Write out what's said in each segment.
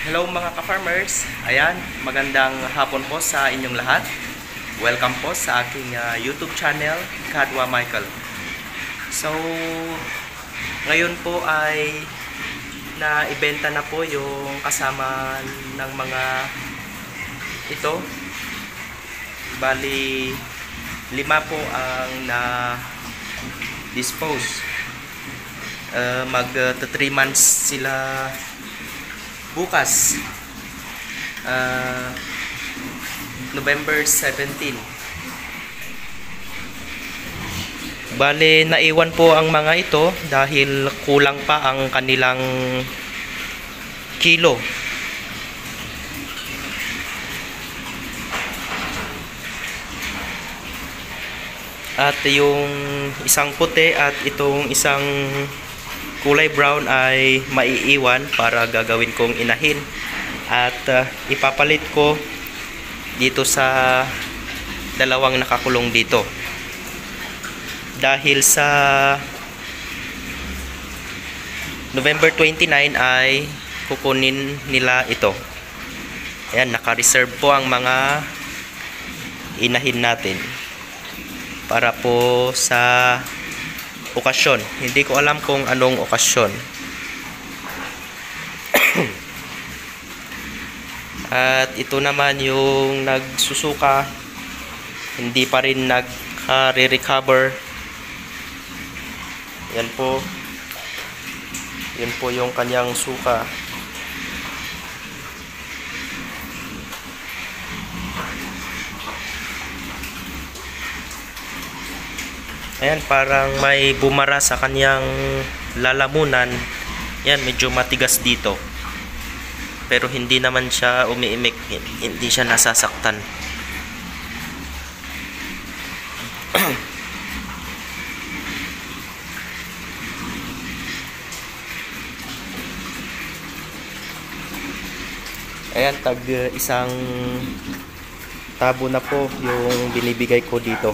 Hello mga ka-farmers. Ayan, magandang hapon po sa inyong lahat. Welcome po sa aking YouTube channel, Kadwa Michael. So, ngayon po ay naibenta na po yung kasama ng mga ito. Bali, 5 po ang na-dispose. Mag 3 months sila bukas, November 17. Bale, naiwan po ang mga ito dahil kulang pa ang kanilang kilo. At yung isang puti at itong isang kulay brown ay maiiwan para gagawin kong inahin at ipapalit ko dito sa dalawang nakakulong dito dahil sa November 29 ay kukunin nila ito. Ayan, naka-reserve po ang mga inahin natin para po sa okasyon. Hindi ko alam kung anong okasyon. At ito naman yung nagsusuka, hindi pa rin nag-recover. Yan po. Yan po yung kanyang suka. Ayan, parang may bumara sa kanyang lalamunan. Yan, medyo matigas dito. Pero hindi naman siya umiimik. Hindi siya nasasaktan. Ayan, tag isang tabo na po yung binibigay ko dito.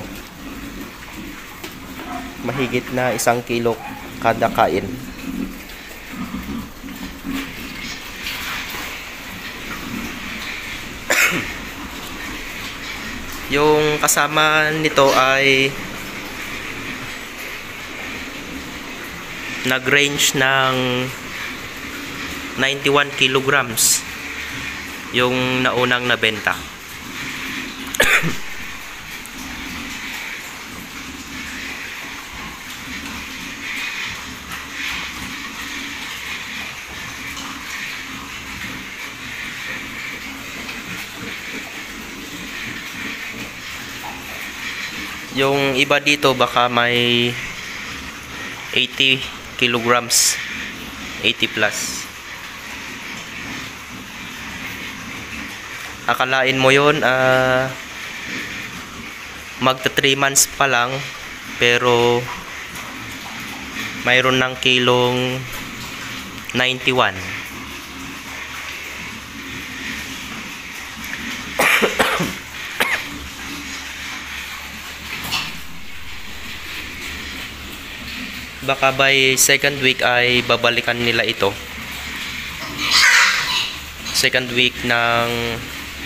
Mahigit na 1 kilo kada kain. Yung kasama nito ay nag-range ng 91 kilograms yung naunang nabenta. Yung iba dito baka may 80 kilograms, 80 plus. Akalain mo yun, magta 3 months pa lang, pero mayroon ng kilong 91. Baka by second week ay babalikan nila ito. Second week ng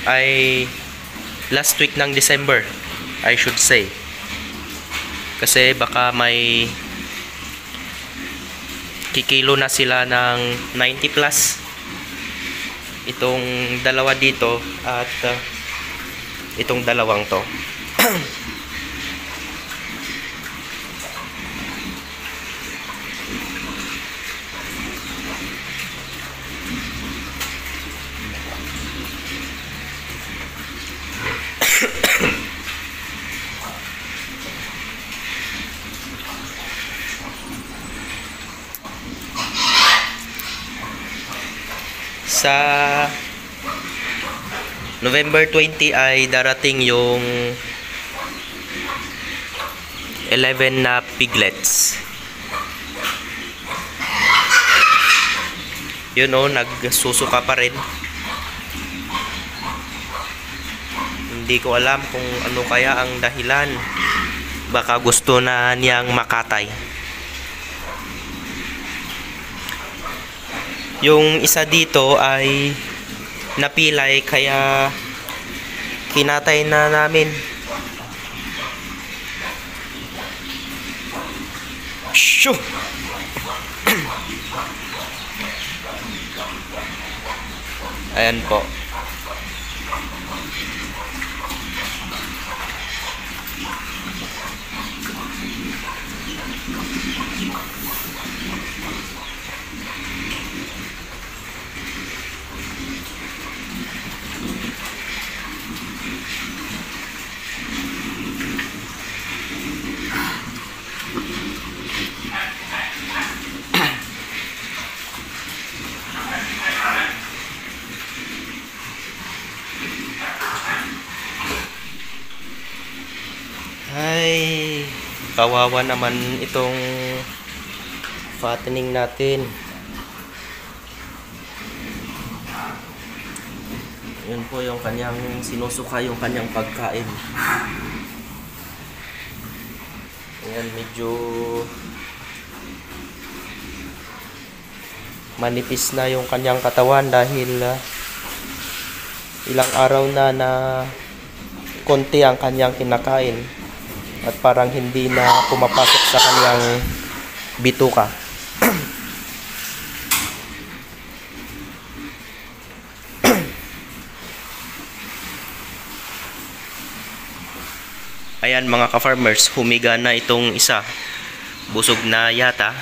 ay last week ng December, I should say. Kasi baka may kikilo na sila ng 90 plus. Itong dalawa dito at itong dalawang to. Sa November 20 ay darating yung 11 na piglets. Yun o, nagsusuka pa rin. Hindi ko alam kung ano kaya ang dahilan. Baka gusto na niyang makatay. Yung isa dito ay napilay kaya kinatay na namin. Shoo! Ayan po. Ay, kawawa naman itong fattening natin. Yun po yung kanyang sinusuka, yung kanyang pagkain. Ayan, medyo manipis na yung kanyang katawan dahil ilang araw na konti ang kanyang kinakain. At parang hindi na pumapasok sa kanyang bituka. Ayan mga ka-farmers, humiga na itong isa. Busog na yata.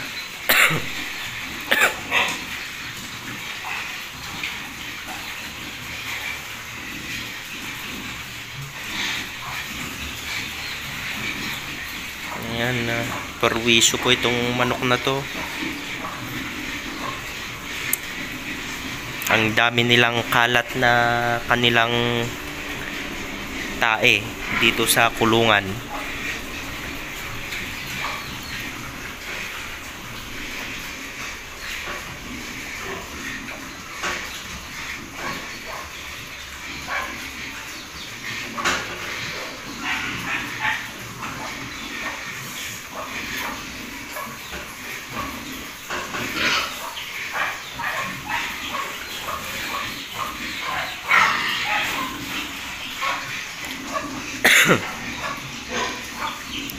Ayan, perwisyo po itong manok na to. Ang dami nilang kalat na kanilang tae dito sa kulungan.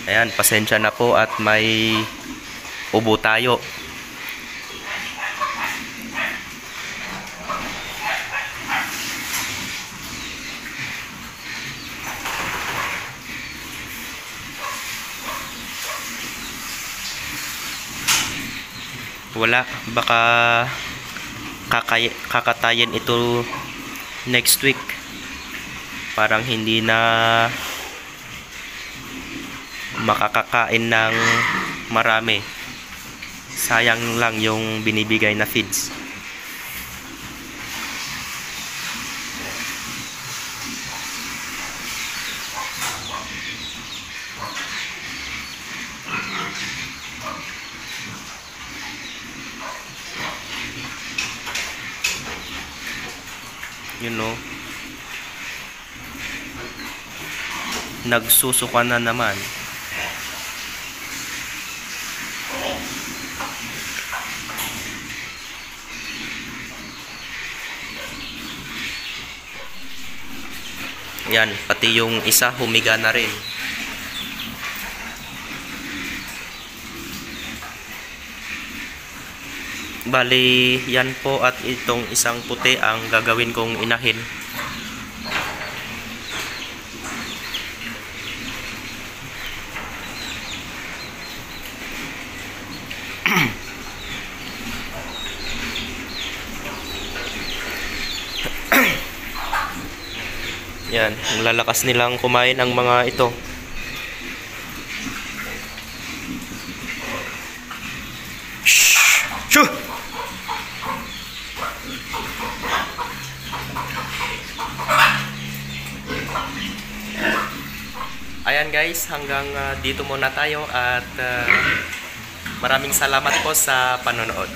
Ayan, pasensya na po at may ubo tayo. Wala, baka kakatayin ito next week. Parang hindi na makakakain ng marami. Sayang lang yung binibigay na feeds. You know, nagsusuka na naman. Yan, pati yung isa humiga na rin. Bali, yan po at itong isang puti ang gagawin kong inahin. Yan, ang lalakas nilang kumain ang mga ito. Shoo! Ayan guys, hanggang dito muna tayo at maraming salamat po sa panonood.